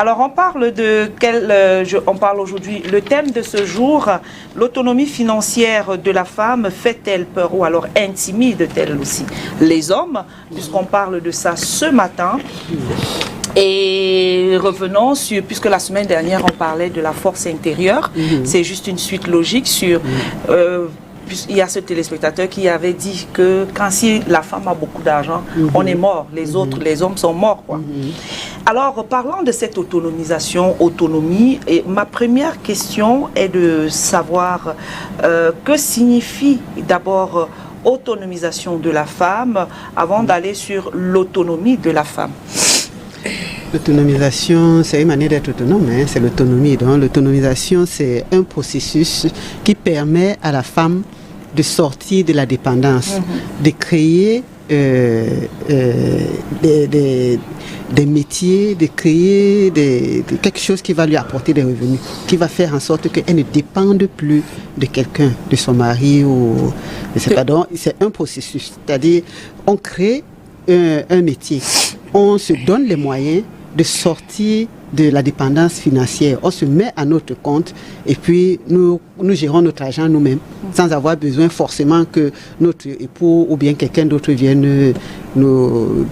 Alors, on parle on parle aujourd'hui, le thème de ce jour, l'autonomie financière de la femme fait-elle peur ou alors intimide-t-elle aussi les hommes, puisqu'on parle de ça ce matin. Et revenons sur, puisque la semaine dernière on parlait de la force intérieure, c'est juste une suite logique sur... il y a ce téléspectateur qui avait dit que si la femme a beaucoup d'argent, on est mort. Les autres, les hommes sont morts, quoi. Alors, parlant de cette autonomie, et ma première question est de savoir que signifie d'abord autonomisation de la femme avant d'aller sur l'autonomie de la femme. L'autonomisation, c'est une manière d'être autonome, c'est l'autonomie. Donc, l'autonomisation, c'est un processus qui permet à la femme de sortir de la dépendance, de créer des métiers, de créer quelque chose qui va lui apporter des revenus, qui va faire en sorte qu'elle ne dépende plus de quelqu'un, de son mari ou je sais pas. Donc, c'est un processus, c'est-à-dire on crée un métier, on se donne les moyens de sortir de la dépendance financière. On se met à notre compte et puis nous gérons notre argent nous-mêmes sans avoir besoin forcément que notre époux ou bien quelqu'un d'autre vienne nous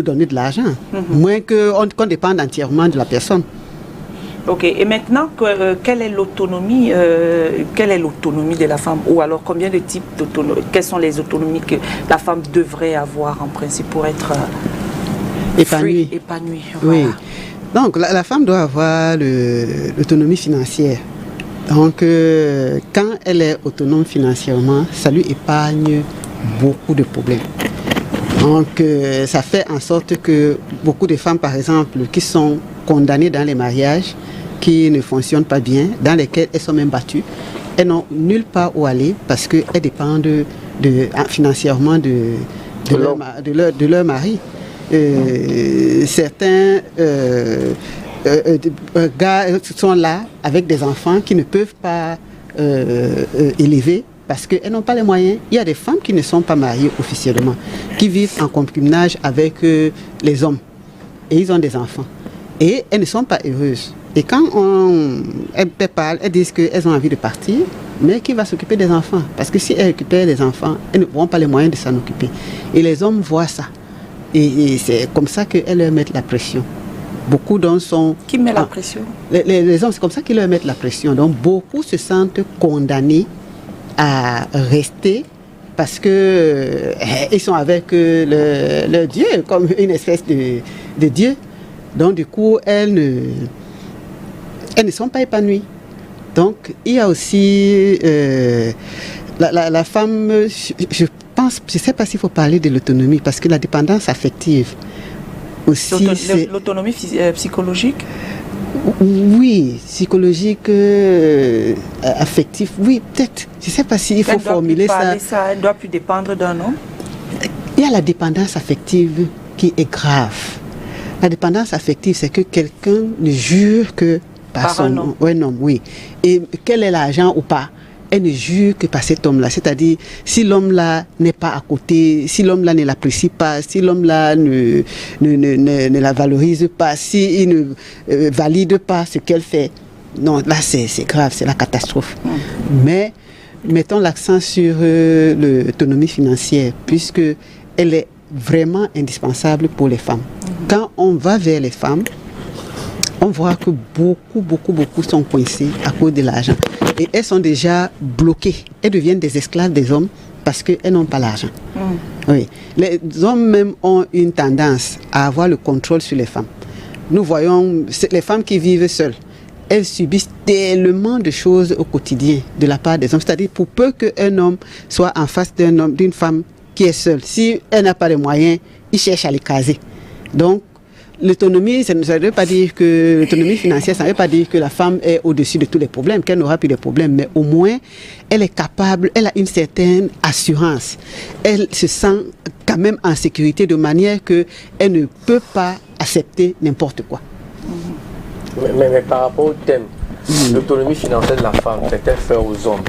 donner de l'argent. Moins qu'on dépende entièrement de la personne. Ok, et maintenant, quelle est l'autonomie de la femme? Ou alors combien de types d'autonomie? Quelles sont les autonomies que la femme devrait avoir en principe pour être épanouie? Oui. Donc, la femme doit avoir l'autonomie financière. Donc, quand elle est autonome financièrement, ça lui épargne beaucoup de problèmes. Donc, ça fait en sorte que beaucoup de femmes, par exemple, qui sont condamnées dans les mariages, qui ne fonctionnent pas bien, dans lesquels elles sont même battues, elles n'ont nulle part où aller parce qu'elles dépendent financièrement de leur mari. Certains gars sont là avec des enfants qui ne peuvent pas élever parce qu'elles n'ont pas les moyens. Il y a des femmes qui ne sont pas mariées officiellement, qui vivent en concubinage avec les hommes et ils ont des enfants et elles ne sont pas heureuses. Et quand elles parlent, elles disent qu'elles ont envie de partir, mais qui va s'occuper des enfants? Parce que si elles récupèrent des enfants, elles n'auront pas les moyens de s'en occuper. Et les hommes voient ça. Et c'est comme ça qu'elles leur mettent la pression. Beaucoup d'hommes sont... Qui met la pression? Les hommes, c'est comme ça qu'ils leur mettent la pression. Donc beaucoup se sentent condamnés à rester parce que ils sont avec leur Dieu, comme une espèce de Dieu. Donc du coup, elles ne sont pas épanouies. Donc il y a aussi la femme, je ne sais pas s'il faut parler de l'autonomie, parce que la dépendance affective aussi... L'autonomie psychologique? Oui, psychologique, affective, oui, peut-être. Je ne sais pas s'il faut formuler ça. Elle ne doit plus dépendre d'un homme? Il y a la dépendance affective qui est grave. La dépendance affective, c'est que quelqu'un ne jure que par son homme. Un homme, oui. Et quel est l'argent ou pas, elle ne jure que par cet homme-là. C'est-à-dire, si l'homme-là n'est pas à côté, si l'homme-là ne l'apprécie pas, si l'homme-là ne la valorise pas, s'il ne valide pas ce qu'elle fait, non, là c'est grave, c'est la catastrophe. Mais mettons l'accent sur l'autonomie financière, puisque elle est vraiment indispensable pour les femmes. Quand on va vers les femmes, on voit que beaucoup sont coincés à cause de l'argent. Et elles sont déjà bloquées. Elles deviennent des esclaves des hommes parce qu'elles n'ont pas l'argent. Oui. Les hommes même ont une tendance à avoir le contrôle sur les femmes. Nous voyons les femmes qui vivent seules. Elles subissent tellement de choses au quotidien de la part des hommes. C'est-à-dire, pour peu qu'un homme soit en face d'une femme qui est seule, si elle n'a pas les moyens, il cherche à l'écraser. Donc, l'autonomie, ça ne veut pas dire que l'autonomie financière, ça ne veut pas dire que la femme est au-dessus de tous les problèmes, qu'elle n'aura plus de problèmes, mais au moins, elle est capable, elle a une certaine assurance. Elle se sent quand même en sécurité de manière qu'elle ne peut pas accepter n'importe quoi. Mais par rapport au thème, l'autonomie financière de la femme, fait-elle faire aux hommes?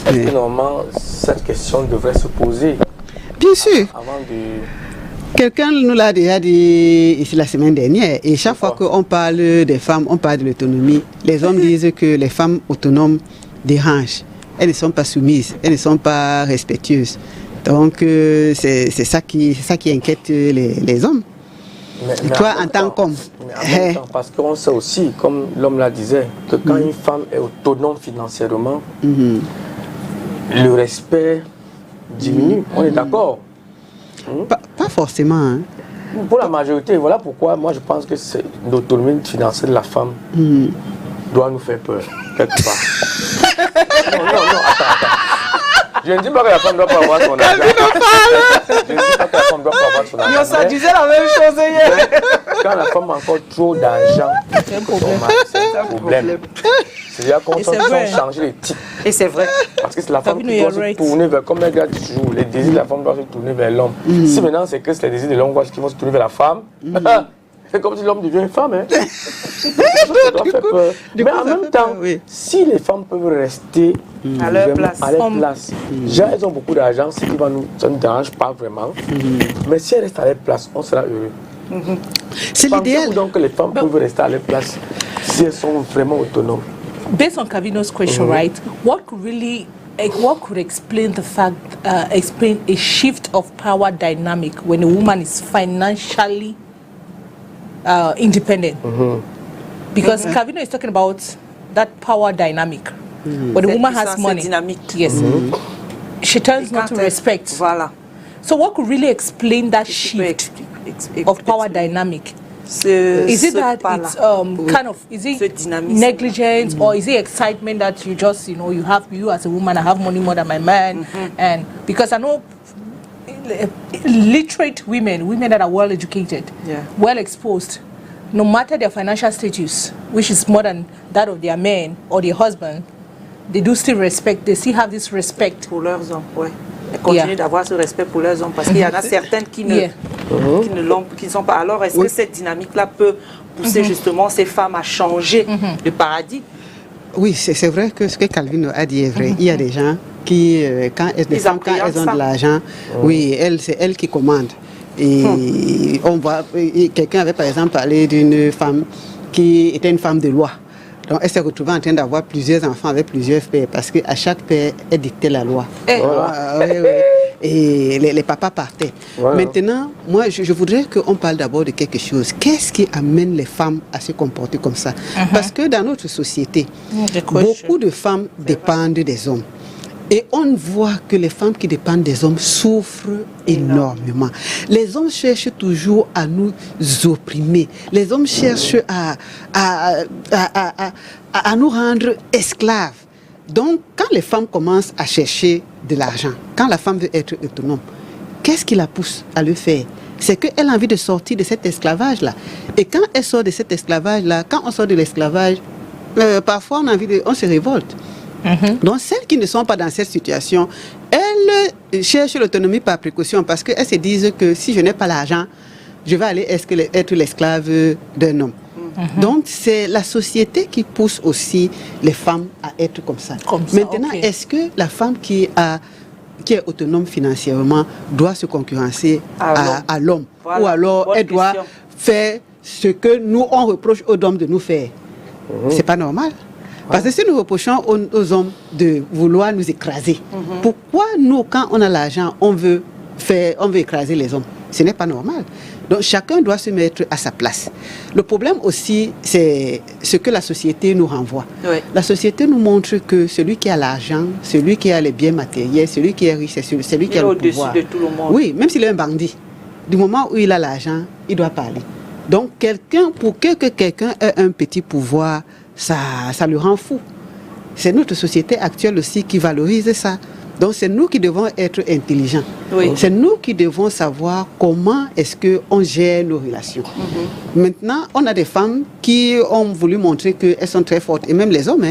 Est-ce que normalement, cette question devrait se poser? Bien sûr. Avant de... Quelqu'un nous l'a déjà dit ici la semaine dernière, et chaque fois qu'on parle des femmes, on parle de l'autonomie. Les hommes disent que les femmes autonomes dérangent. Elles ne sont pas soumises, elles ne sont pas respectueuses. Donc c'est ça qui inquiète les hommes. Mais toi, en tant qu'homme. Parce qu'on sait aussi, comme l'homme la disait, que quand une femme est autonome financièrement, le respect diminue. On est d'accord? Pas forcément. Hein. Pour la majorité, voilà pourquoi moi je pense que l'autonomie financière de la femme doit nous faire peur, quelque part. non, attends. Je ne dis pas que la femme ne doit pas avoir son argent. Je ne dis pas que la femme ne doit pas avoir son argent. Ça disait la même chose hier. Quand la femme a encore trop d'argent, c'est un problème. C'est-à-dire qu'on doit changer les types. Et c'est vrai. Parce que c'est la femme qui doit se tourner vers, comme un gars du jour, les désirs de la femme doivent se tourner vers l'homme. Si maintenant c'est que c'est les désirs de l'homme qui vont se tourner vers la femme, c'est comme si l'homme devient une femme. Hein. Ça doit faire peur. Mais en même temps, si les femmes peuvent rester à leur place, déjà elles ont beaucoup d'argent, ce qui ça ne nous dérange pas vraiment. Mais si elles restent à leur place, on sera heureux. C'est l'idéal. Donc que les femmes peuvent rester à leur place si elles sont vraiment autonomes. Based on Kavino's question, right? What could explain the fact, explain a shift of power dynamic when a woman is financially independent? Because Kavino is talking about that power dynamic. When a woman has money, yes, she turns not to respect. Voilà. So what could really explain that shift of power dynamic? Is it that it's kind of, is it negligence or is it excitement that you just, you as a woman, I have money more than my man? And because I know literate women that are well educated, well exposed, no matter their financial status, which is more than that of their man or their husband, they do still respect, they still have this respect. Pour leurs hommes, oui. Et continuer d'avoir ce respect pour leurs hommes, parce qu'il y en a certaines qui ne sont pas. Alors, est-ce que cette dynamique-là peut pousser justement ces femmes à changer de paradigme? Oui, c'est vrai que ce que Calvin a dit est vrai. Il y a des gens qui, quand elles ont de l'argent, c'est elles qui commandent. Et on voit, quelqu'un avait par exemple parlé d'une femme qui était une femme de loi. Donc, elle s'est retrouvée en train d'avoir plusieurs enfants avec plusieurs pères parce qu'à chaque père, elle dictait la loi. Et les papas partaient. Maintenant, moi, je voudrais qu'on parle d'abord de quelque chose. Qu'est-ce qui amène les femmes à se comporter comme ça? Parce que dans notre société, beaucoup de femmes dépendent des hommes. Et on voit que les femmes qui dépendent des hommes souffrent énormément. Les hommes cherchent toujours à nous opprimer. Les hommes cherchent à nous rendre esclaves. Donc, quand les femmes commencent à chercher de l'argent, quand la femme veut être autonome, qu'est-ce qui la pousse à le faire? C'est qu'elle a envie de sortir de cet esclavage-là. Et quand elle sort de cet esclavage-là, quand on sort de l'esclavage, parfois on se révolte. Donc, celles qui ne sont pas dans cette situation, elles cherchent l'autonomie par précaution parce qu'elles se disent que si je n'ai pas l'argent, je vais aller être l'esclave d'un homme. Donc, c'est la société qui pousse aussi les femmes à être comme ça. Maintenant, est-ce que la femme qui est autonome financièrement doit se concurrencer à l'homme? Voilà. Ou alors elle doit faire ce que nous, on reproche aux hommes de nous faire? C'est pas normal. Parce que si nous reprochons aux hommes de vouloir nous écraser, pourquoi nous, quand on a l'argent, on veut écraser les hommes? Ce n'est pas normal. Donc chacun doit se mettre à sa place. Le problème aussi, c'est ce que la société nous renvoie. La société nous montre que celui qui a l'argent, celui qui a les biens matériels, celui qui est riche, c'est celui qui a le pouvoir. De tout le monde. Oui, même s'il est un bandit. Du moment où il a l'argent, il doit parler. Donc pour que quelqu'un ait un petit pouvoir, ça le rend fou. C'est notre société actuelle aussi qui valorise ça. Donc c'est nous qui devons être intelligents. C'est nous qui devons savoir comment est-ce qu'on gère nos relations. Maintenant, on a des femmes qui ont voulu montrer qu'elles sont très fortes, et même les hommes.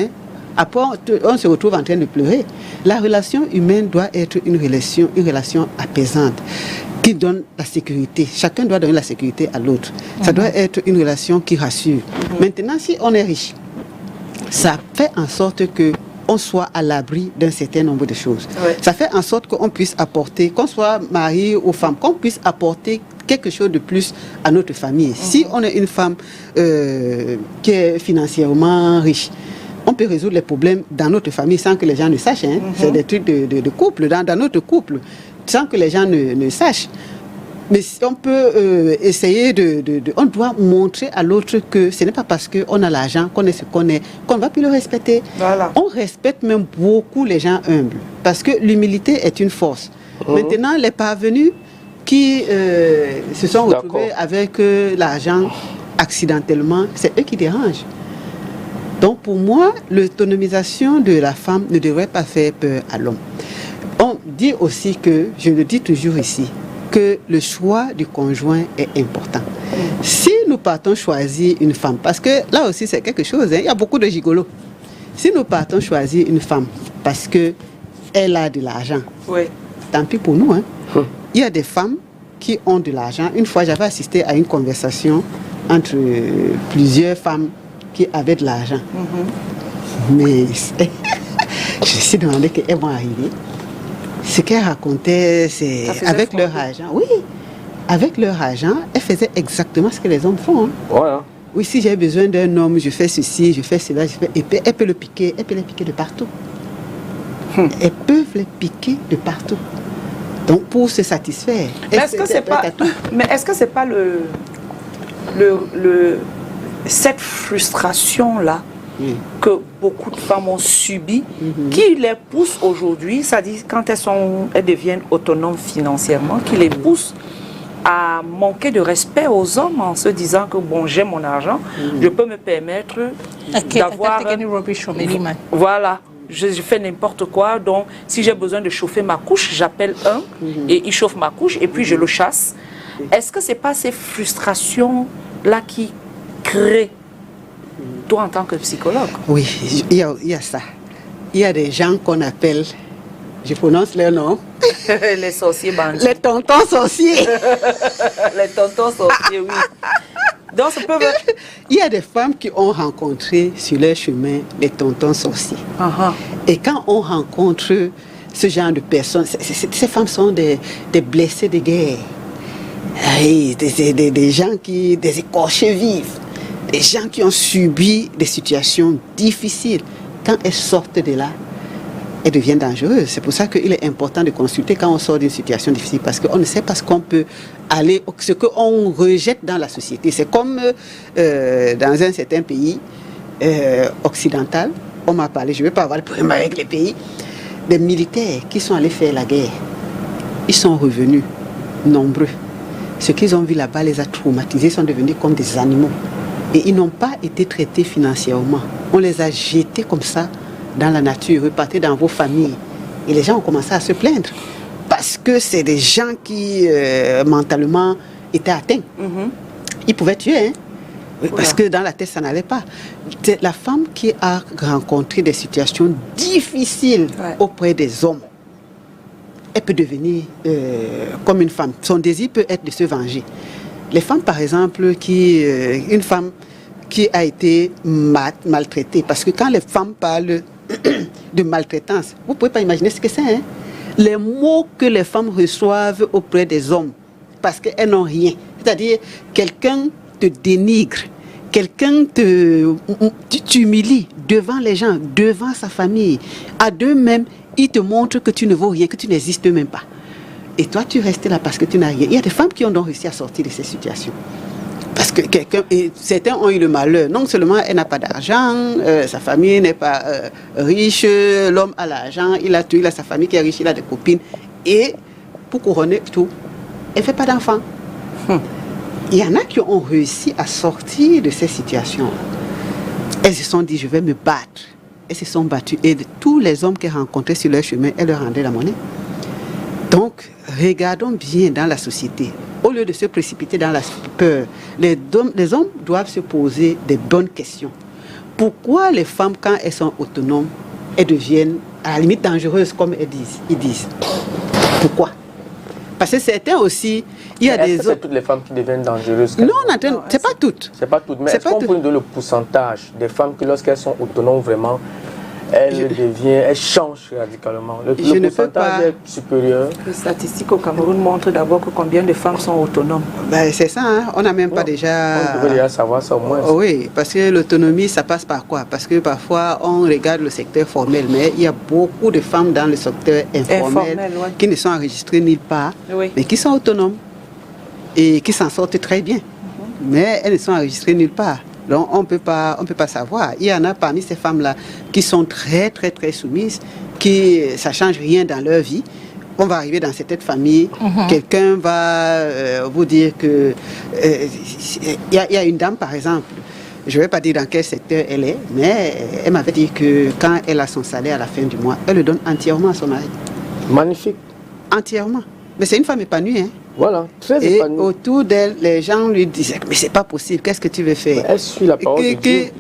Après, on se retrouve en train de pleurer. La relation humaine doit être une relation apaisante, qui donne la sécurité. Chacun doit donner la sécurité à l'autre. Ça doit être une relation qui rassure. Maintenant, si on est riche, ça fait en sorte qu'on soit à l'abri d'un certain nombre de choses. Ça fait en sorte qu'on puisse apporter, qu'on soit mari ou femme, qu'on puisse apporter quelque chose de plus à notre famille. Si on est une femme qui est financièrement riche, on peut résoudre les problèmes dans notre famille sans que les gens ne sachent. Hein. C'est des trucs de couple, dans notre couple, sans que les gens ne sachent. Mais on peut essayer on doit montrer à l'autre que ce n'est pas parce qu'on a l'argent, qu'on est ce qu'on est, qu'on ne va plus le respecter. Voilà. On respecte même beaucoup les gens humbles, parce que l'humilité est une force. Maintenant, les parvenus qui se sont retrouvés avec l'argent accidentellement, c'est eux qui dérangent. Donc pour moi, l'autonomisation de la femme ne devrait pas faire peur à l'homme. On dit aussi que, je le dis toujours ici, que le choix du conjoint est important. Si nous partons choisir une femme, parce que là aussi c'est quelque chose, hein, il y a beaucoup de gigolos. Si nous partons choisir une femme parce qu'elle a de l'argent, tant pis pour nous. Hein. Il y a des femmes qui ont de l'argent. Une fois, j'avais assisté à une conversation entre plusieurs femmes qui avaient de l'argent. Mais je me suis demandé qu'elles vont arriver. Ce qu'elles racontaient, c'est avec leur argent. Oui, avec leur argent, elles faisaient exactement ce que les hommes font. Hein. Voilà. Oui, si j'ai besoin d'un homme, je fais ceci, je fais cela, et puis elle peut le piquer, elle peut les piquer de partout. Elles peuvent les piquer de partout. Donc pour se satisfaire. Mais est-ce que c'est pas cette frustration-là que beaucoup de femmes ont subie, qui les pousse aujourd'hui, c'est-à-dire quand elles deviennent autonomes financièrement, qui les pousse à manquer de respect aux hommes en se disant que bon, j'ai mon argent, je peux me permettre d'avoir... Voilà. Je fais n'importe quoi, donc si j'ai besoin de chauffer ma couche, j'appelle un et il chauffe ma couche et puis je le chasse. Est-ce que ce n'est pas ces frustrations-là qui créent, toi en tant que psychologue? Oui, il y a ça. Il y a des gens qu'on appelle, je prononce leur nom, les sorciers bandits. Les tontons sorciers. Les tontons sorciers, oui. Donc, il y a des femmes qui ont rencontré sur leur chemin les tontons sorciers. Et quand on rencontre ce genre de personnes, ces femmes sont des blessés de guerre. Des gens des écorchés vifs, des gens qui ont subi des situations difficiles. Quand elles sortent de là, elles deviennent dangereuses. C'est pour ça qu'il est important de consulter quand on sort d'une situation difficile, parce qu'on ne sait pas ce qu'on peut aller, ce qu'on rejette dans la société. C'est comme dans un certain pays occidental, on m'a parlé, je ne vais pas avoir le problème avec les pays, des militaires qui sont allés faire la guerre. Ils sont revenus nombreux. Ce qu'ils ont vu là-bas les a traumatisés, ils sont devenus comme des animaux. Et ils n'ont pas été traités financièrement. On les a jetés comme ça dans la nature, repartez dans vos familles. Et les gens ont commencé à se plaindre. Parce que c'est des gens qui, mentalement, étaient atteints. Ils pouvaient tuer, hein? Parce que dans la tête, ça n'allait pas. C'est la femme qui a rencontré des situations difficiles auprès des hommes. Elle peut devenir comme une femme. Son désir peut être de se venger. Les femmes, par exemple, une femme qui a été maltraitée, parce que quand les femmes parlent de maltraitance, vous ne pouvez pas imaginer ce que c'est. Hein? Les mots que les femmes reçoivent auprès des hommes, parce qu'elles n'ont rien. C'est-à-dire, quelqu'un te dénigre, quelqu'un t'humilie devant les gens, devant sa famille. À d'eux-mêmes, ils te montrent que tu ne vaux rien, que tu n'existes même pas. Et toi, tu restes là parce que tu n'as rien. Il y a des femmes qui ont donc réussi à sortir de ces situations. Parce que certains ont eu le malheur. Non seulement elle n'a pas d'argent, sa famille n'est pas riche, l'homme a l'argent, il a tout, il a sa famille qui est riche, il a des copines. Et pour couronner tout, elle ne fait pas d'enfants. Il y en a qui ont réussi à sortir de ces situations. Elles se sont dit, je vais me battre. Elles se sont battues. Et tous les hommes qu'elles rencontraient sur leur chemin, elles leur rendaient la monnaie. Donc, regardons bien dans la société. Au lieu de se précipiter dans la peur, les hommes doivent se poser des bonnes questions. Pourquoi les femmes, quand elles sont autonomes, elles deviennent à la limite dangereuses, comme ils disent? Pourquoi? Parce que certains aussi, il y a des autres... C'est toutes les femmes qui deviennent dangereuses? Non, c'est pas toutes. C'est pas toutes. Mais est-ce qu'on peut nous donner le pourcentage des femmes qui, lorsqu'elles sont autonomes, vraiment, elle change radicalement. Le pourcentage est supérieur. Les statistiques au Cameroun montrent d'abord que combien de femmes sont autonomes. Ben, c'est ça, hein? On n'a même pas déjà... On devrait déjà savoir ça au moins. Oui, parce que l'autonomie, ça passe par quoi? Parce que parfois, on regarde le secteur formel, mais il y a beaucoup de femmes dans le secteur informel qui ne sont enregistrées nulle part, mais qui sont autonomes et qui s'en sortent très bien. Mais elles ne sont enregistrées nulle part. Donc, on ne peut pas savoir. Il y en a parmi ces femmes-là qui sont très, très, très soumises, ça ne change rien dans leur vie. On va arriver dans cette famille, quelqu'un va vous dire que... Il y a une dame, par exemple, je ne vais pas dire dans quel secteur elle est, mais elle m'avait dit que quand elle a son salaire à la fin du mois, elle le donne entièrement à son mari. Magnifique. Entièrement. Mais c'est une femme épanouie, hein. Voilà, très épanouie. Et autour d'elle, les gens lui disaient, mais c'est pas possible, qu'est-ce que tu veux faire? Elle suit la parole de Dieu.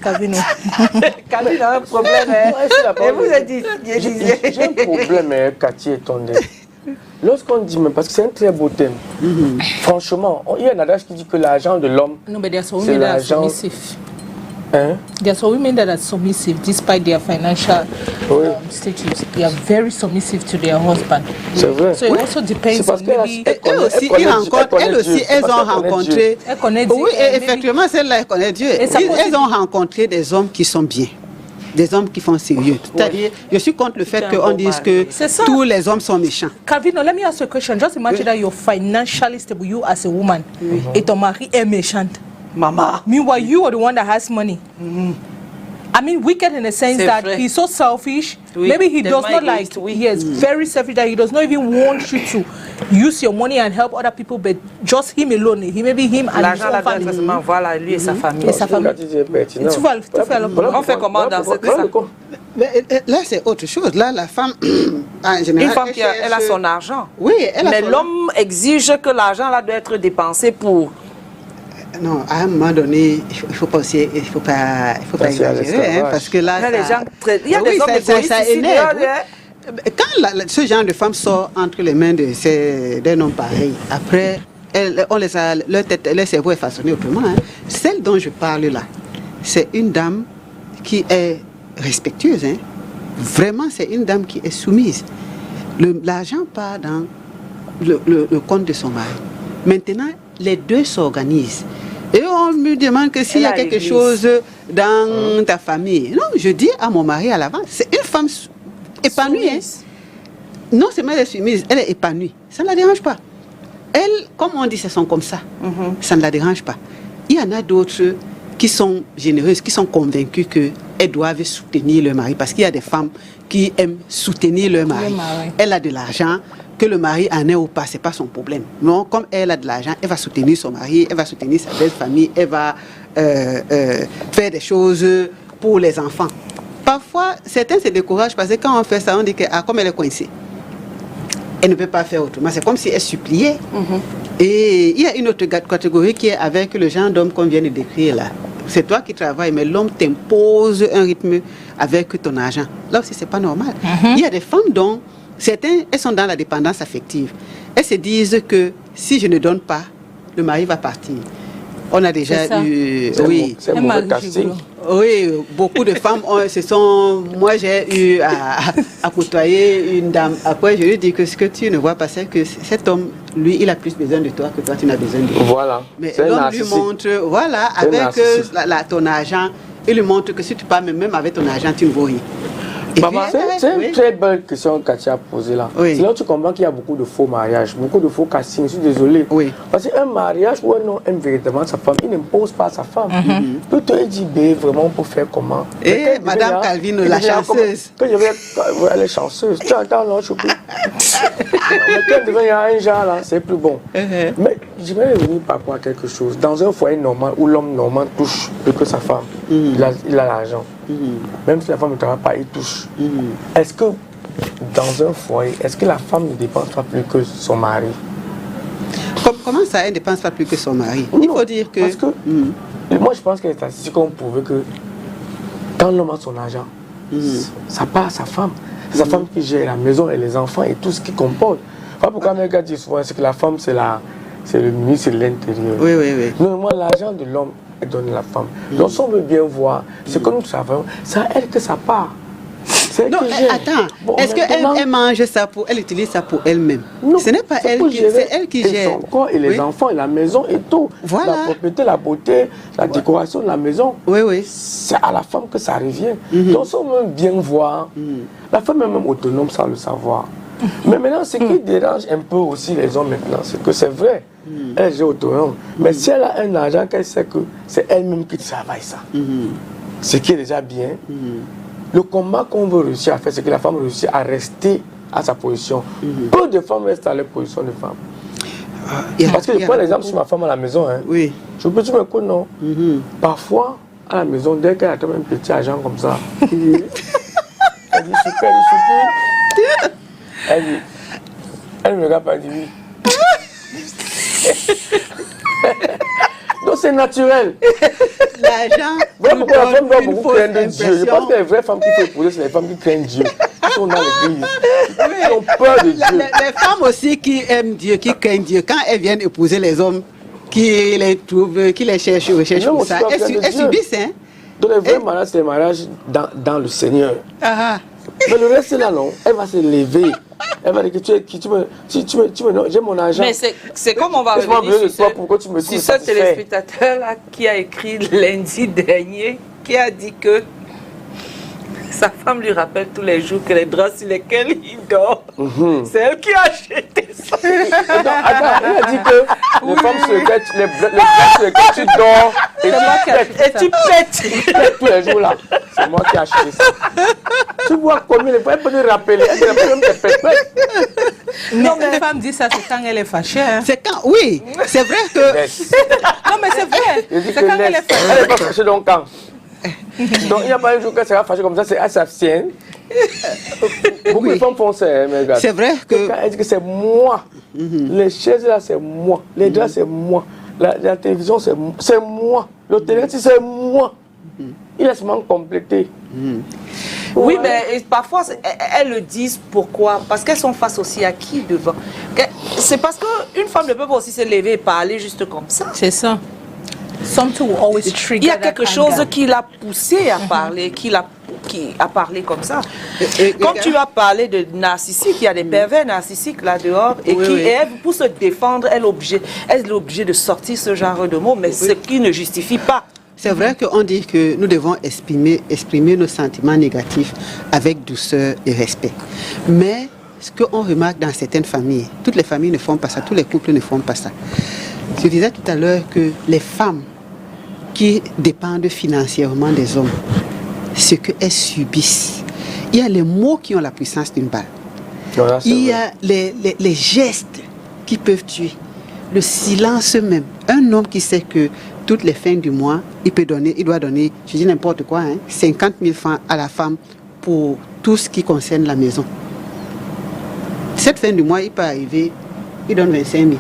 Kavino a un problème. Et vous êtes dit, j'ai un problème, Cathy et Tondé. Lorsqu'on dit, parce que c'est un très beau thème, franchement, il y a un adage qui dit que l'argent de l'homme, c'est l'argent... There are some women that are submissive despite their financial status. They are very submissive to their husband. C'est vrai. So it also depends on maybe... Elles aussi, elles ont rencontré... Oui, effectivement, celle-là, elle connaît Dieu. Elles ont rencontré des hommes qui sont bien. Des hommes qui font sérieux. C'est-à-dire, je suis contre le fait qu'on dise que tous les hommes sont méchants. Calvino, let me ask you a question. Just imagine that you're financially stable, you as a woman, et ton mari est méchant. Mama. Meanwhile, you are the one that has money. I mean, wicked in the sense that he's so selfish. Maybe he does not like. He is very selfish that he does not even want you to use your money and help other people, but just him alone. Maybe him and his own family. Voilà, lui et sa famille. Et sa famille. On fait comment dans cette cas? Là, c'est autre chose. Là, la femme, en général... Une femme qui a son argent. Oui, elle a mais l'homme exige que l'argent là doit être dépensé pour... Non, à un moment donné, il faut pas exagérer, hein, parce que là, il y a des hommes égoïstes ça énerve. Quand ce genre de femme sort entre les mains d'un homme pareil, après, leur tête, leur cerveau est façonné autrement. Hein. Celle dont je parle là, c'est une dame qui est respectueuse. Hein. Vraiment, c'est une dame qui est soumise. L'argent part dans le compte de son mari. Maintenant, les deux s'organisent. Et on me demande que s'il y a quelque chose dans ta famille. Non, je dis à mon mari à l'avance, c'est une femme épanouie. Hein. Non seulement elle est soumise, elle est épanouie. Ça ne la dérange pas. Elle, comme on dit, elles sont comme ça. Ça ne la dérange pas. Il y en a d'autres qui sont généreuses, qui sont convaincues qu'elles doivent soutenir leur mari. Parce qu'il y a des femmes qui aiment soutenir leur mari. Elle a de l'argent. Que le mari en ait ou pas, ce n'est pas son problème. Non, comme elle a de l'argent, elle va soutenir son mari, elle va soutenir sa belle famille, elle va faire des choses pour les enfants. Parfois, certains se découragent parce que quand on fait ça, on dit que comme elle est coincée, elle ne peut pas faire autrement. C'est comme si elle suppliait. Et il y a une autre catégorie qui est avec le genre d'homme qu'on vient de décrire là. C'est toi qui travailles, mais l'homme t'impose un rythme avec ton argent. Là aussi, ce n'est pas normal. Il y a des femmes dont certains, elles sont dans la dépendance affective. Elles se disent que si je ne donne pas, le mari va partir. On a déjà eu... C'est mauvais casting. Oui, beaucoup de femmes moi, j'ai eu à côtoyer une dame. Après, je lui dis que ce que tu ne vois pas, c'est que cet homme, lui, il a plus besoin de toi que toi, tu n'as besoin de lui. Voilà. Mais l'homme lui montre, voilà, avec ton argent, il lui montre que si tu pars même avec ton argent, tu ne vaux rien. C'est une très belle question que Cathy a posée là. Sinon, tu comprends qu'il y a beaucoup de faux mariages, beaucoup de faux castings. Je suis désolé. Parce qu'un mariage où un homme aime véritablement sa femme, il n'impose pas sa femme. Tu te dis, vraiment, pour faire comment? Et Madame Calvino, la chanceuse. Elle est chanceuse. Tu entends, non, je suis plus. Mais quand il y a un genre là, c'est plus bon. Mais je vais revenir par rapport à quelque chose. Dans un foyer normal où l'homme normal touche plus que sa femme, il a l'argent. Même si la femme ne travaille pas, il touche. Est-ce que dans un foyer, est-ce que la femme ne dépense pas plus que son mari? Comment ça, elle ne dépense pas plus que son mari? Il faut dire que... Parce que moi, je pense que les statistiques ont prouvé que quand l'homme a son argent, ça part à sa femme. C'est sa femme qui gère la maison et les enfants et tout ce qui comporte. Voilà pourquoi mes gars disent souvent que la femme, c'est le ministre de l'Intérieur. Oui. Non, moi, l'argent de l'homme, et donner à la femme. Donc, si on veut bien voir, ce que nous savons, c'est à elle que ça part. Non, attends, bon, est-ce qu'elle mange ça pour, elle utilise ça pour elle-même? Ce n'est pas elle qui, c'est elle qui gère. Son corps et les enfants et la maison et tout. Voilà. La propriété, la beauté, la décoration de la maison. Oui. C'est à la femme que ça revient. Donc, si on veut bien voir, la femme est même autonome sans le savoir. Mais maintenant, ce qui dérange un peu aussi les hommes maintenant, c'est que c'est vrai, elle est autonome. Mais si elle a un argent, qu'elle sait que c'est elle-même qui travaille ça. Ce qui est déjà bien. Le combat qu'on veut réussir à faire, c'est que la femme réussit à rester à sa position. Peu de femmes restent à leur position de femme. Parce que je prends l'exemple sur ma femme à la maison. Hein. Oui. Je peux dire, mais non. Parfois, à la maison, dès qu'elle a un petit argent comme ça, elle dit super, elle me regarde pas, elle dit oui. Donc c'est naturel. L'argent. Voilà pourquoi la femme doit beaucoup craindre Dieu. Je pense que les vraies femmes qu'il faut épouser, c'est les femmes qui craignent Dieu. Qui sont dans l'église. Qui ont peur de Dieu. Les femmes aussi qui aiment Dieu, qui craignent Dieu, quand elles viennent épouser les hommes qui les trouvent, qui les cherchent, recherchent pour ça, elles subissent. Hein? Donc les vrais mariages, c'est les mariages dans le Seigneur. Mais le reste là, non, elle va se lever. Elle va dire que tu me non, j'ai mon argent. Mais c'est comme on va revenir sur ce téléspectateur-là qui a écrit lundi dernier, qui a dit que sa femme lui rappelle tous les jours que les draps sur lesquels il dort, c'est elle qui a acheté ça. Attends, elle a dit que les femmes sur lesquelles tu dors et tu pètes tous les jours là. C'est moi qui ai acheté ça. Tu vois combien elle peut te rappeler. Elle te rappelle même tes pètes. Non, mais les femmes disent ça, c'est quand elle est fâchée. Hein. C'est quand, oui, c'est vrai que... Non, mais c'est vrai. C'est quand elle est fâchée. Elle n'est pas fâchée donc quand. Donc il n'y a pas un jour qu'elle sera fâchée comme ça, c'est elle s'abstient. Beaucoup de femmes font ça, mes gars. C'est vrai que... Quand elle dit que c'est moi, les chaises là c'est moi, les draps c'est moi, la télévision c'est moi, le téléphone c'est moi. Il laisse seulement compléter. Oui, mais parfois, elles le disent pourquoi? Parce qu'elles sont face aussi à qui devant? C'est parce qu'une femme ne peut pas aussi se lever et parler juste comme ça. C'est ça. Il y a quelque chose qui l'a poussé à parler, qui a parlé comme ça. Quand tu as parlé de narcissique, il y a des pervers narcissiques là dehors et elle, pour se défendre, elle est obligée de sortir ce genre de mots, mais ce qui ne justifie pas. C'est vrai qu'on dit que nous devons exprimer nos sentiments négatifs avec douceur et respect. Mais ce qu'on remarque dans certaines familles, toutes les familles ne font pas ça, tous les couples ne font pas ça. Je disais tout à l'heure que les femmes qui dépendent financièrement des hommes, ce qu'elles subissent, il y a les mots qui ont la puissance d'une balle. Voilà, il y a les gestes qui peuvent tuer, le silence même. Un homme qui sait que toutes les fins du mois, il doit donner, je dis n'importe quoi, 50 000 francs à la femme pour tout ce qui concerne la maison. Cette fin du mois, il peut arriver, il donne 25 000.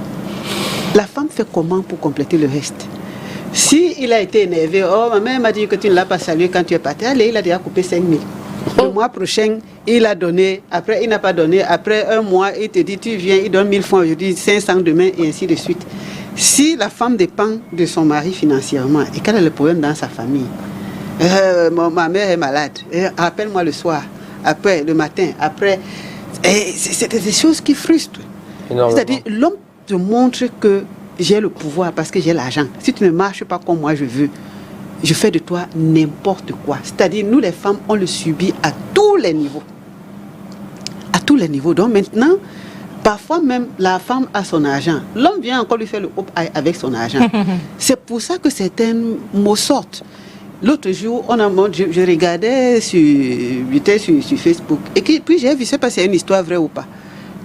La femme fait comment pour compléter le reste? Si il a été énervé, oh, ma mère m'a dit que tu ne l'as pas salué quand tu es parti, allez, il a déjà coupé 5 000. Le mois prochain, il a donné, après il n'a pas donné, après un mois, il te dit, tu viens, il donne 1000 francs aujourd'hui, 500 demain, et ainsi de suite. Si la femme dépend de son mari financièrement et qu'elle a le problème dans sa famille, ma mère est malade, rappelle-moi le soir, après, le matin, après, c'est des choses qui frustrent. C'est-à-dire, l'homme te montre que j'ai le pouvoir parce que j'ai l'argent. Si tu ne marches pas comme moi je veux, je fais de toi n'importe quoi. C'est-à-dire, nous les femmes, on le subit à tous les niveaux. À tous les niveaux. Donc maintenant, parfois même, la femme a son argent. L'homme vient encore lui faire le hop avec son argent. C'est pour ça que certains mots sortent. L'autre jour, je regardais j'étais sur Facebook. Et puis j'ai vu, je ne sais pas si c'est une histoire vraie ou pas.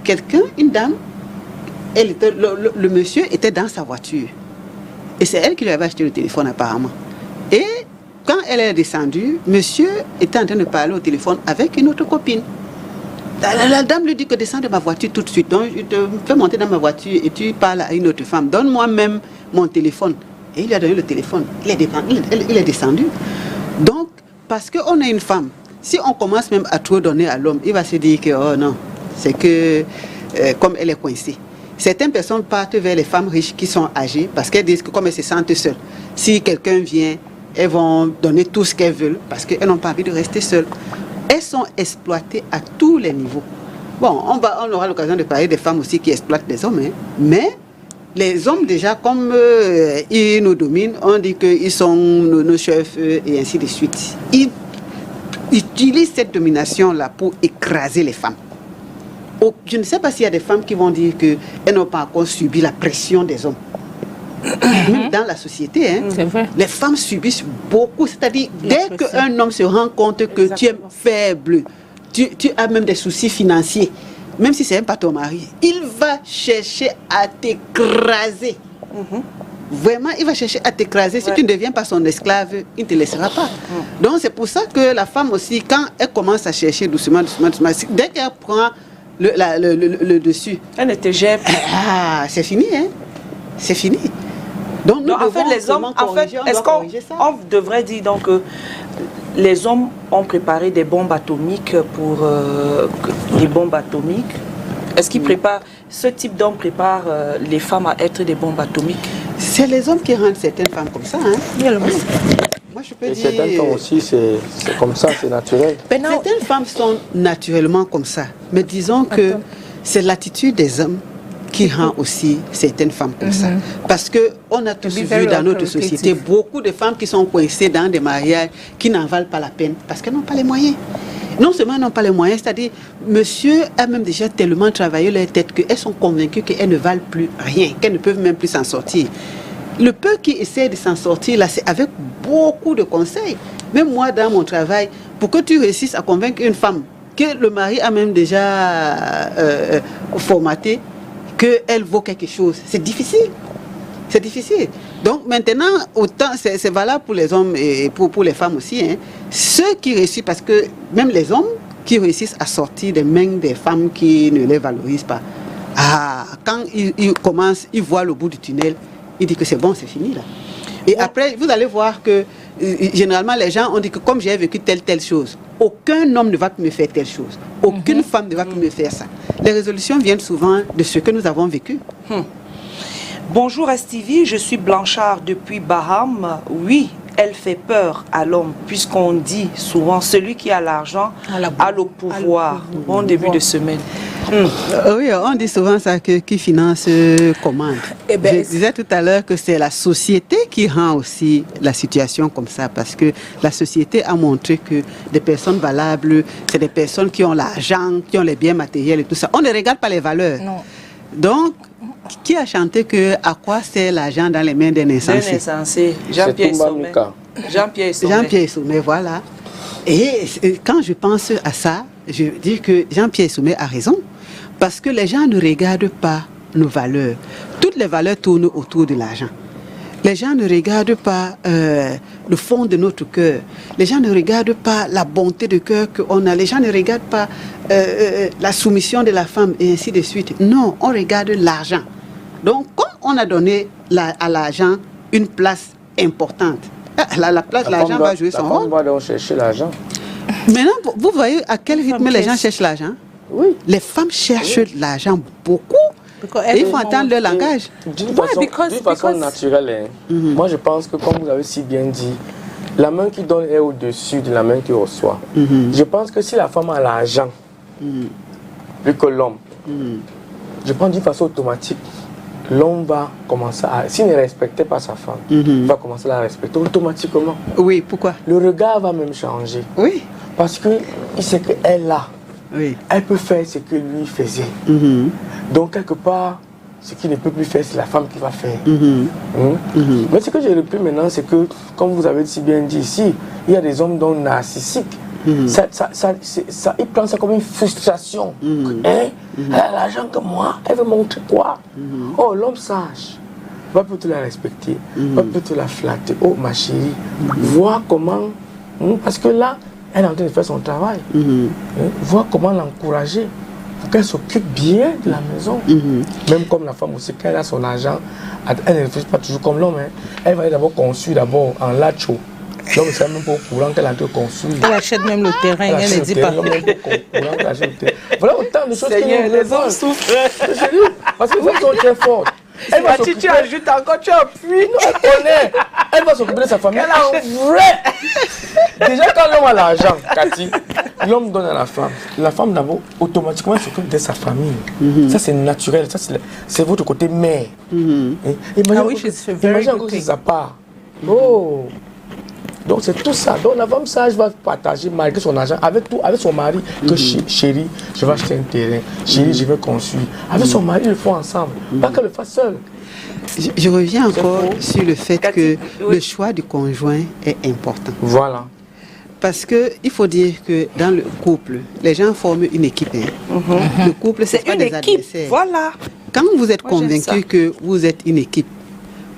Quelqu'un, une dame, le monsieur était dans sa voiture. Et c'est elle qui lui avait acheté le téléphone apparemment. Et quand elle est descendue, monsieur était en train de parler au téléphone avec une autre copine. La dame lui dit que descends de ma voiture tout de suite. Donc je te fais monter dans ma voiture et tu parles à une autre femme. Donne-moi même mon téléphone. Et il lui a donné le téléphone. Il est descendu. Donc, parce qu'on a une femme, si on commence même à trop donner à l'homme, il va se dire que, oh non, c'est que comme elle est coincée. Certaines personnes partent vers les femmes riches qui sont âgées parce qu'elles disent que comme elles se sentent seules, si quelqu'un vient, elles vont donner tout ce qu'elles veulent parce qu'elles n'ont pas envie de rester seules. Elles sont exploitées à tous les niveaux. Bon, on aura l'occasion de parler des femmes aussi qui exploitent les hommes, hein, mais les hommes déjà, comme ils nous dominent, on dit qu'ils sont nos chefs et ainsi de suite. Ils utilisent cette domination-là pour écraser les femmes. Je ne sais pas s'il y a des femmes qui vont dire qu'elles n'ont pas encore subi la pression des hommes. Même dans la société, hein, les femmes subissent beaucoup. C'est-à-dire, dès qu'un homme se rend compte que tu es faible, tu as même des soucis financiers, même si ce n'est pas ton mari, il va chercher à t'écraser. Vraiment, il va chercher à t'écraser. Si tu ne deviens pas son esclave, il ne te laissera pas. Donc, c'est pour ça que la femme aussi, quand elle commence à chercher doucement, dès qu'elle prend le dessus, elle ne te gère plus. C'est fini, hein? C'est fini. Donc, en fait, les hommes, est-ce qu'on devrait dire donc que les hommes ont préparé des bombes atomiques pour des bombes atomiques? Est-ce qu'ils préparent, ce type d'homme prépare les femmes à être des bombes atomiques? C'est les hommes qui rendent certaines femmes comme ça, hein? Moi, je peux dire... certaines femmes aussi, c'est comme ça, c'est naturel. Certaines femmes sont naturellement comme ça. Mais disons que c'est l'attitude des hommes qui rend aussi certaines femmes comme ça. Parce qu'on a tous vu dans notre société beaucoup de femmes qui sont coincées dans des mariages qui n'en valent pas la peine parce qu'elles n'ont pas les moyens. Non seulement elles n'ont pas les moyens, c'est-à-dire, monsieur a même déjà tellement travaillé leur tête qu'elles sont convaincues qu'elles ne valent plus rien, qu'elles ne peuvent même plus s'en sortir. Le peu qui essaie de s'en sortir, là, c'est avec beaucoup de conseils. Même moi, dans mon travail, pour que tu réussisses à convaincre une femme que le mari a même déjà formaté, qu'elle vaut quelque chose, c'est difficile. C'est difficile. Donc maintenant, autant c'est valable pour les hommes et pour les femmes aussi. Hein. Ceux qui réussissent, parce que même les hommes qui réussissent à sortir des mains des femmes qui ne les valorisent pas, quand ils commencent, ils voient le bout du tunnel, ils disent que c'est bon, c'est fini là. Et après, vous allez voir que généralement les gens ont dit que comme j'ai vécu telle chose, aucun homme ne va me faire telle chose. Aucune femme ne va me faire ça. Les résolutions viennent souvent de ce que nous avons vécu. Bonjour Stevie, je suis Blanchard depuis Bahamas. Oui, elle fait peur à l'homme, puisqu'on dit souvent celui qui a l'argent a le pouvoir. Bon début de semaine. Oui, on dit souvent ça, que qui finance commande. Je disais tout à l'heure que c'est la société qui rend aussi la situation comme ça, parce que la société a montré que des personnes valables, c'est des personnes qui ont l'argent, qui ont les biens matériels et tout ça. On ne regarde pas les valeurs. Non. Donc, qui a chanté que à quoi sert l'argent dans les mains d'un insensé? Jean-Pierre Sommet. Jean-Pierre Sommet, voilà. Et quand je pense à ça, je dis que Jean-Pierre Sommet a raison. Parce que les gens ne regardent pas nos valeurs. Toutes les valeurs tournent autour de l'argent. Les gens ne regardent pas le fond de notre cœur. Les gens ne regardent pas la bonté de cœur qu'on a. Les gens ne regardent pas la soumission de la femme et ainsi de suite. Non, on regarde l'argent. Donc, comme on a donné à l'argent une place importante, la place, l'argent va jouer son rôle. On va donc chercher l'argent. Maintenant, vous voyez à quel rythme les gens cherchent l'argent? Oui. Les femmes cherchent l'argent beaucoup. Et il faut entendre leur langage. D'une façon naturelle, moi je pense que, comme vous avez si bien dit, la main qui donne est au-dessus de la main qui reçoit. Je pense que si la femme a l'argent, plus que l'homme, je pense d'une façon automatique, l'homme va commencer à... S'il ne respectait pas sa femme, il va commencer à la respecter automatiquement. Oui, pourquoi? Le regard va même changer. Oui. Parce qu'il sait qu'elle a. Oui. Elle peut faire ce que lui faisait. Donc, quelque part, ce qu'il ne peut plus faire, c'est la femme qui va faire. Mais ce que j'ai repris maintenant, c'est que, comme vous avez si bien dit ici, il y a des hommes dont narcissiques. Il prend ça comme une frustration. Elle a l'argent que moi, elle veut montrer quoi? Oh, l'homme sage va plutôt la respecter, va plutôt la flatter. Oh, ma chérie, vois comment... parce que là, elle est en train de faire son travail. Voir comment l'encourager pour qu'elle s'occupe bien de la maison. Même comme la femme aussi, quand elle a son argent, elle ne réfléchit pas toujours comme l'homme. Elle va être d'abord conçue en lacho. L'homme, c'est même pas au courant qu'elle a été construite. Elle achète même le terrain, elle ne dit pas. Voilà autant de choses Seigneur, les hommes souffrent. Parce que les femmes sont très fortes. Si tu ajoutes encore, tu appuies. Elle connaît. Elle va s'occuper de sa famille. Elle a un vrai. Déjà, quand l'homme a l'argent, Cathy, l'homme donne à la femme. La femme d'abord, automatiquement, s'occupe de sa famille. Ça, c'est naturel. Ça, c'est votre côté mère. Imagine encore si ça part. Oh. Donc, c'est tout ça. Donc, la femme sage va partager, malgré son argent, avec son mari, que chérie, je vais acheter un terrain. Chérie, je vais construire. Avec son mari, ils le font ensemble. Pas qu'elle le fasse seule. Je reviens encore sur le fait que le choix du conjoint est important. Voilà. Parce qu'il faut dire que dans le couple, les gens forment une équipe. Le couple, c'est pas des adversaires. Voilà. Quand vous êtes convaincu que vous êtes une équipe,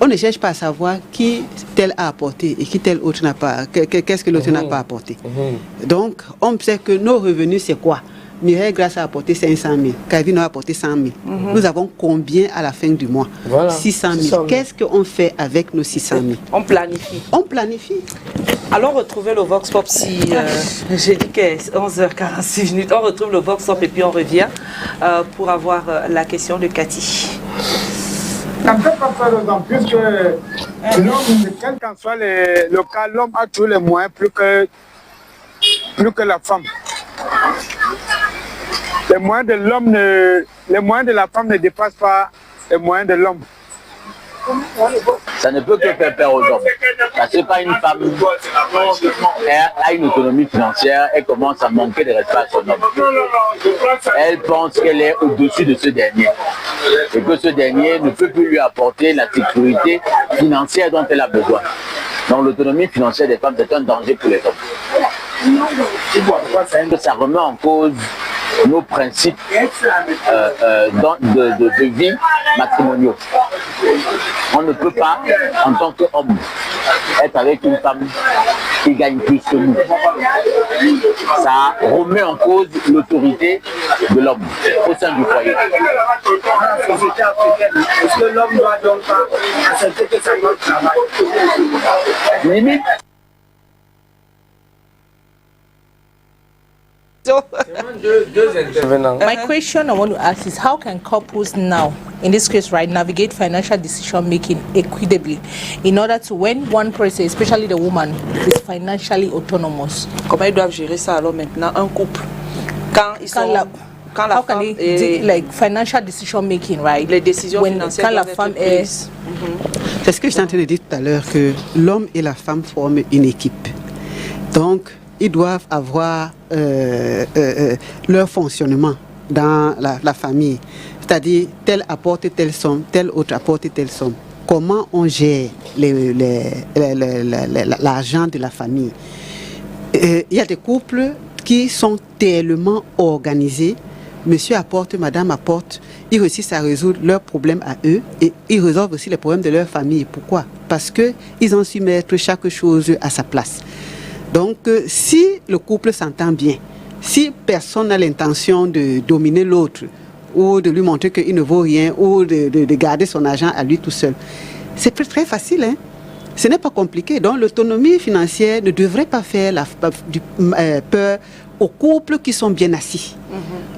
on ne cherche pas à savoir qui tel a apporté et qui tel autre n'a pas, qu'est-ce que l'autre n'a pas apporté. Donc, on sait que nos revenus, c'est quoi? Mireille Grasse a apporté 500 000, Calvino a apporté 100 000. Nous avons combien à la fin du mois? Voilà. 600 000. Qu'est-ce qu'on fait avec nos 600 000? On planifie. On planifie. Allons retrouver le Vox Pop si j'ai dit que 11h46 minutes. On retrouve le Vox Pop et puis on revient pour avoir la question de Cathy. Ça ne fait pas peur aux hommes, puisque l'homme, quel qu'en soit le cas, l'homme a tous les moyens plus que la femme. Les moyens de la femme ne dépassent pas les moyens de l'homme. Ça ne peut que faire peur aux hommes. Parce que quand une femme a une autonomie financière, elle commence à manquer de respect à son homme. Elle pense qu'elle est au-dessus de ce dernier. Et que ce dernier ne peut plus lui apporter la sécurité financière dont elle a besoin. Donc l'autonomie financière des femmes, c'est un danger pour les hommes. Ça remet en cause nos principes de vie matrimoniaux. On ne peut pas, en tant qu'homme, être avec une femme qui gagne plus que nous. Ça remet en cause l'autorité de l'homme au sein du foyer. Est-ce que l'homme doit donc pas accepter que sa femme travaille? Limite. Deux intervenants. My question I want to ask is, how can couples now, in this case, right, navigate financial decision making equitably in order to, when one person, especially the woman, is financially autonomous? Comment ils doivent gérer ça alors maintenant, un couple? Quand ils sont... Quand la femme est... like financial decision making, right? Les décisions financières quand la femme est... C'est ce que j'étais en train de dire tout à l'heure, que l'homme et la femme forment une équipe. Donc, ils doivent avoir leur fonctionnement dans la famille. C'est-à-dire, tel apporte telle somme, tel autre apporte telle somme. Comment on gère l'argent de la famille? Il y a des couples qui sont tellement organisés. Monsieur apporte, madame apporte. Ils réussissent à résoudre leurs problèmes à eux et ils résolvent aussi les problèmes de leur famille. Pourquoi? Parce qu'ils ont su mettre chaque chose à sa place. Donc, si le couple s'entend bien, si personne n'a l'intention de dominer l'autre ou de lui montrer qu'il ne vaut rien ou de garder son argent à lui tout seul, c'est très facile, hein? Ce n'est pas compliqué. Donc, l'autonomie financière ne devrait pas faire peur aux couples qui sont bien assis,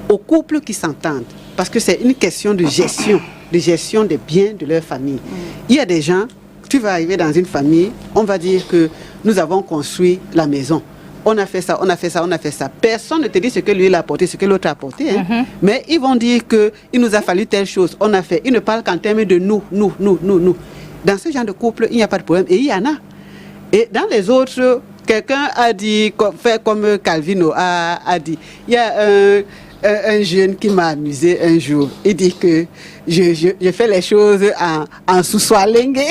aux couples qui s'entendent, parce que c'est une question de gestion des biens de leur famille. Il y a des gens, tu vas arriver dans une famille, on va dire que nous avons construit la maison. On a fait ça, on a fait ça, on a fait ça. Personne ne te dit ce que lui il a apporté, ce que l'autre a apporté. Hein. Mais ils vont dire qu'il nous a fallu telle chose, on a fait. Ils ne parlent qu'en termes de nous. Dans ce genre de couple, il n'y a pas de problème. Et il y en a. Et dans les autres, quelqu'un a dit, fait comme Calvino a dit, il y a un jeune qui m'a amusé un jour. Il dit que je fais les choses en sous-soilingue.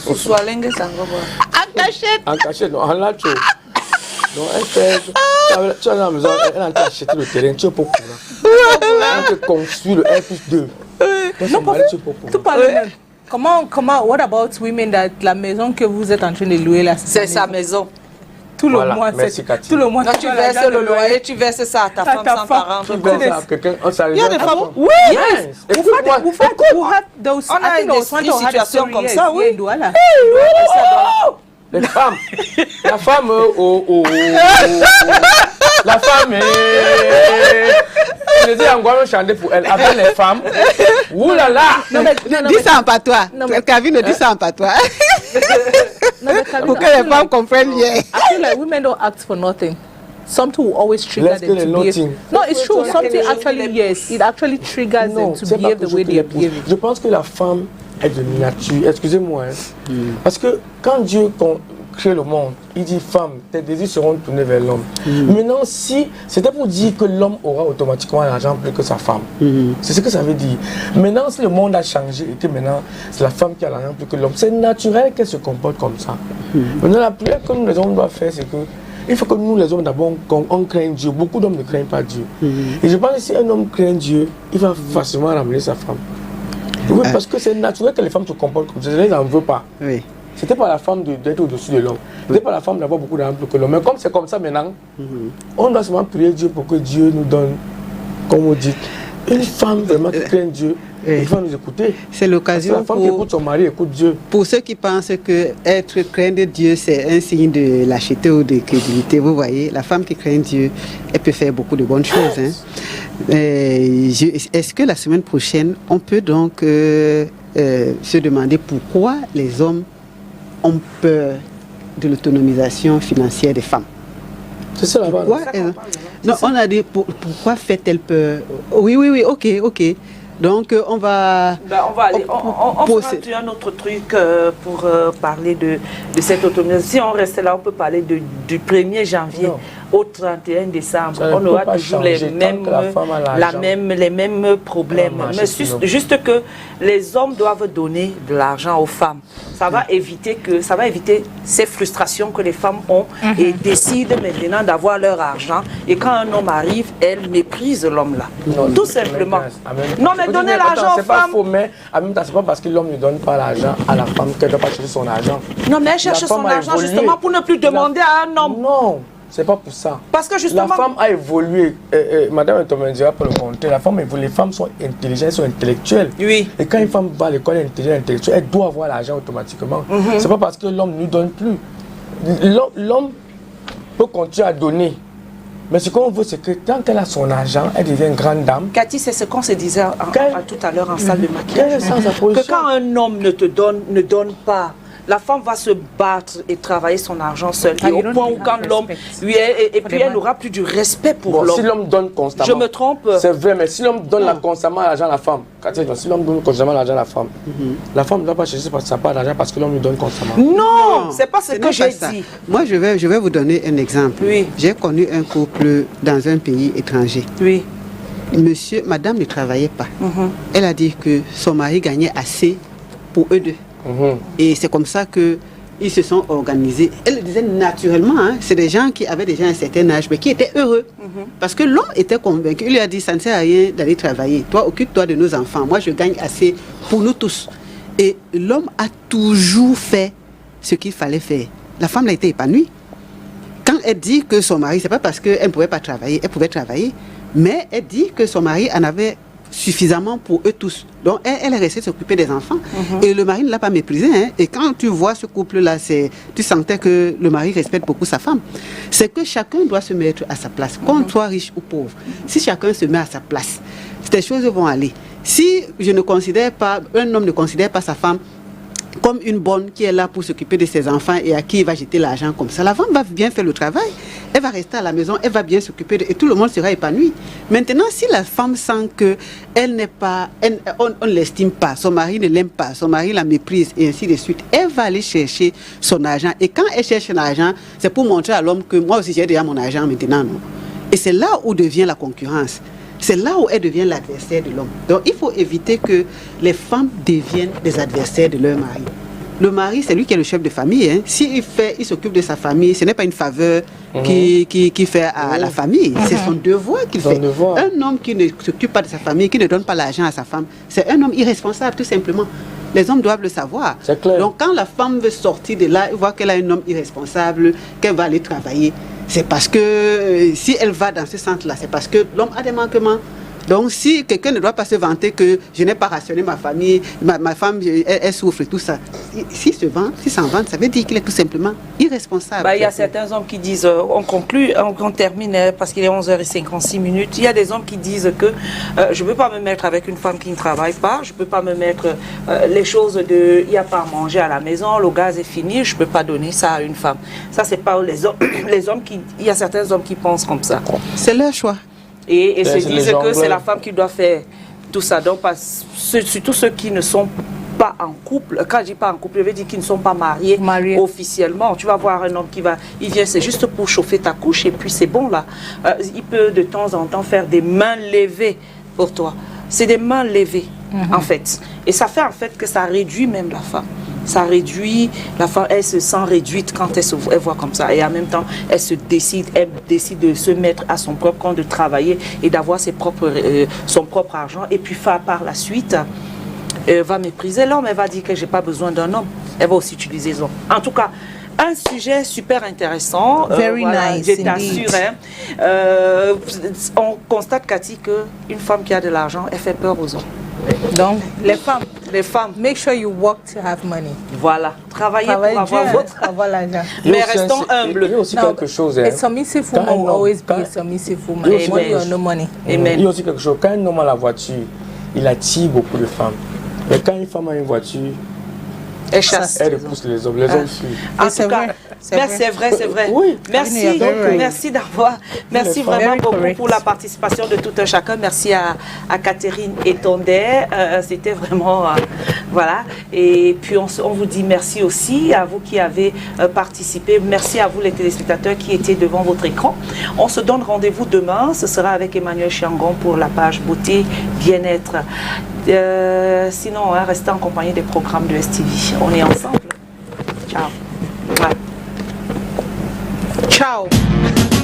Sous-soilingue, ça va voir. En cachette. En cachette, non, en lacho. Non, elle fait... Tu as la maison, elle a acheté le terrain, tu es pas au courant. Elle te construit le R+2. Non, pas tout parle même. Comment, what about women that la maison que vous êtes en train de louer là, c'est sa maison. Tout le mois, tout le mois. Quand tu verses le loyer, tu verses ça à ta femme sans parents. Il y a des femmes. Oui, on a des situations comme ça, oui. Les femmes. La femme la femme je dis en quoi chanter pour elle. Avec les femmes. Ouh là là. Dis ça en patois. Kavin dit ça en patois. Pour que les femmes comprennent bien. I feel like women don't act for nothing. Something will always trigger them to behave. No, it's true. Something actually, yes, it actually triggers them to behave the way they are behaving. Je pense que la femme est de nature. Excusez-moi. Parce que quand Dieu crée le monde, il dit femme, tes désirs seront tournés vers l'homme. Maintenant, si c'était pour dire que l'homme aura automatiquement l'argent plus que sa femme, c'est ce que ça veut dire. Maintenant, si le monde a changé et que maintenant c'est la femme qui a l'argent plus que l'homme, c'est naturel qu'elle se comporte comme ça. Maintenant, la prière que nous les hommes doivent faire, c'est que il faut que nous les hommes d'abord on craigne Dieu. Beaucoup d'hommes ne craignent pas Dieu. Et je pense que si un homme craint Dieu, il va facilement ramener sa femme. Oui, parce que c'est naturel que les femmes se comportent comme ça. Je ne les en veux pas. Oui. C'était pas la femme d'être au-dessus de l'homme. C'était pas la femme d'avoir beaucoup d'argent que l'homme. Mais comme c'est comme ça maintenant, on doit seulement prier Dieu pour que Dieu nous donne, comme on dit, une femme vraiment qui craint Dieu. Il va nous écouter. C'est l'occasion la femme qui écoute son mari, écoute Dieu. Pour ceux qui pensent que être craint de Dieu, c'est un signe de lâcheté ou de crédulité, vous voyez, la femme qui craint Dieu, elle peut faire beaucoup de bonnes choses. Hein. Est-ce que la semaine prochaine, on peut donc se demander pourquoi les hommes ont peur de l'autonomisation financière des femmes? C'est ça la base. Non, on a dit pourquoi fait-elle peur? Oui, ok. Donc on va... on fera un autre truc pour parler de cette autonomisation. Si on reste là, on peut parler du 1er janvier au 31 décembre. On aura toujours les mêmes problèmes. Mais juste que les hommes doivent donner de l'argent aux femmes. Ça va éviter ces frustrations que les femmes ont et décident maintenant d'avoir leur argent. Et quand un homme arrive, elles méprisent l'homme là. Tout simplement. Non, mais donner l'argent aux femmes. C'est pas faux, mais en même temps, c'est pas parce que l'homme ne donne pas l'argent à la femme qu'elle ne doit pas chercher son argent. Non, mais elle cherche son argent justement pour ne plus demander à un homme. Non. C'est pas pour ça. Parce que justement... La femme a évolué. Madame me dira pour le compter. La femme évolue. Les femmes sont intelligentes, sont intellectuelles. Oui. Et quand une femme va à l'école intelligente, intellectuelle, elle doit avoir l'argent automatiquement. C'est pas parce que l'homme ne lui donne plus. L'homme peut continuer à donner. Mais ce qu'on veut, c'est que quand elle a son argent, elle devient une grande dame. Cathy, c'est ce qu'on se disait tout à l'heure en salle de maquillage. Que quand un homme ne donne pas, la femme va se battre et travailler son argent seule. Et au point où quand l'homme... Et puis elle n'aura plus du respect pour l'homme. Si l'homme donne constamment... Je me trompe. C'est vrai, mais si l'homme donne constamment l'argent à la femme, si l'homme donne constamment l'argent à la femme ne doit pas chercher sa part d'argent parce que l'homme lui donne constamment. Non, c'est pas ce que j'ai dit. Moi, je vais vous donner un exemple. Oui. J'ai connu un couple dans un pays étranger. Oui. Madame ne travaillait pas. Elle a dit que son mari gagnait assez pour eux deux. Et c'est comme ça qu'ils se sont organisés. Elle le disait naturellement, hein, c'est des gens qui avaient déjà un certain âge, mais qui étaient heureux. Parce que l'homme était convaincu. Il lui a dit, ça ne sert à rien d'aller travailler. Toi, occupe-toi de nos enfants. Moi, je gagne assez pour nous tous. Et l'homme a toujours fait ce qu'il fallait faire. La femme a été épanouie. Quand elle dit que son mari, c'est pas parce qu'elle ne pouvait pas travailler, elle pouvait travailler, mais elle dit que son mari en avait suffisamment pour eux tous. Donc elle est restée s'occuper des enfants et le mari ne l'a pas méprisé. Hein. Et quand tu vois ce couple-là, tu sentais que le mari respecte beaucoup sa femme. C'est que chacun doit se mettre à sa place, qu'on soit riche ou pauvre. Si chacun se met à sa place, ces choses vont aller. Si un homme ne considère pas sa femme comme une bonne qui est là pour s'occuper de ses enfants et à qui il va jeter l'argent comme ça, la femme va bien faire le travail, elle va rester à la maison, elle va bien s'occuper et tout le monde sera épanoui. Maintenant, si la femme sent que elle n'est pas, on ne l'estime pas, son mari ne l'aime pas, son mari la méprise et ainsi de suite, elle va aller chercher son argent. Et quand elle cherche l'argent, c'est pour montrer à l'homme que moi aussi j'ai déjà mon argent maintenant. Non? Et c'est là où devient la concurrence. C'est là où elle devient l'adversaire de l'homme. Donc il faut éviter que les femmes deviennent des adversaires de leur mari. Le mari, c'est lui qui est le chef de famille. Hein. S'il s'occupe de sa famille, ce n'est pas une faveur qu'il fait à la famille. C'est son devoir qu'il fait. Un homme qui ne s'occupe pas de sa famille, qui ne donne pas l'argent à sa femme, c'est un homme irresponsable, tout simplement. Les hommes doivent le savoir. C'est clair. Donc quand la femme veut sortir de là, voir qu'elle a un homme irresponsable, qu'elle va aller travailler, c'est parce que si elle va dans ce sens-là, c'est parce que l'homme a des manquements. Donc, si quelqu'un ne doit pas se vanter que je n'ai pas rationné ma famille, ma femme, elle souffre et tout ça, s'il s'en vante, ça veut dire qu'il est tout simplement irresponsable. Il y a certains hommes qui disent, on conclut, on termine parce qu'il est 11h56. Il y a des hommes qui disent que je ne peux pas me mettre avec une femme qui ne travaille pas, je ne peux pas me mettre les choses de, il n'y a pas à manger à la maison, le gaz est fini, je ne peux pas donner ça à une femme. Ça, c'est pas les hommes qui, il y a certains hommes qui pensent comme ça. C'est leur choix. Et se disent que c'est la femme qui doit faire tout ça. Donc, surtout ceux qui ne sont pas en couple. Quand je dis pas en couple, je veux dire qu'ils ne sont pas mariés officiellement. Tu vas voir un homme il vient, c'est juste pour chauffer ta couche et puis c'est bon là. Il peut de temps en temps faire des mains levées pour toi. C'est des mains levées en fait. Et ça fait en fait que ça réduit même la femme. Ça réduit, la femme, elle se sent réduite quand elle voit comme ça. Et en même temps, elle décide de se mettre à son propre compte, de travailler et d'avoir son propre argent. Et puis par la suite, elle va mépriser l'homme. Elle va dire que je n'ai pas besoin d'un homme. Elle va aussi utiliser l'homme. En tout cas, un sujet super intéressant. Very nice. Je t'assure. On constate, Cathy, qu'une femme qui a de l'argent, elle fait peur aux hommes. Donc, les femmes, make sure you work to have money. Voilà, travaillez pour avoir votre l'argent. Mais restons humbles. Il y a aussi quelque chose. A submissive woman will always be a submissive woman. Money or no money. Il y a aussi quelque chose. Quand un homme a la voiture, il attire beaucoup de femmes. Mais quand une femme a une voiture, elle chasse. Elle repousse les hommes. Les hommes fuient. C'est vrai. Oui. Merci d'avoir. Merci vraiment beaucoup pour la participation de tout un chacun. Merci à Catherine Etondé. C'était vraiment voilà. Et puis on vous dit merci aussi à vous qui avez participé. Merci à vous les téléspectateurs qui étaient devant votre écran. On se donne rendez-vous demain. Ce sera avec Emmanuel Chiangon pour la page beauté bien-être. Sinon, restez en compagnie des programmes de STV. On est ensemble. Ciao. Ouais. Ciao.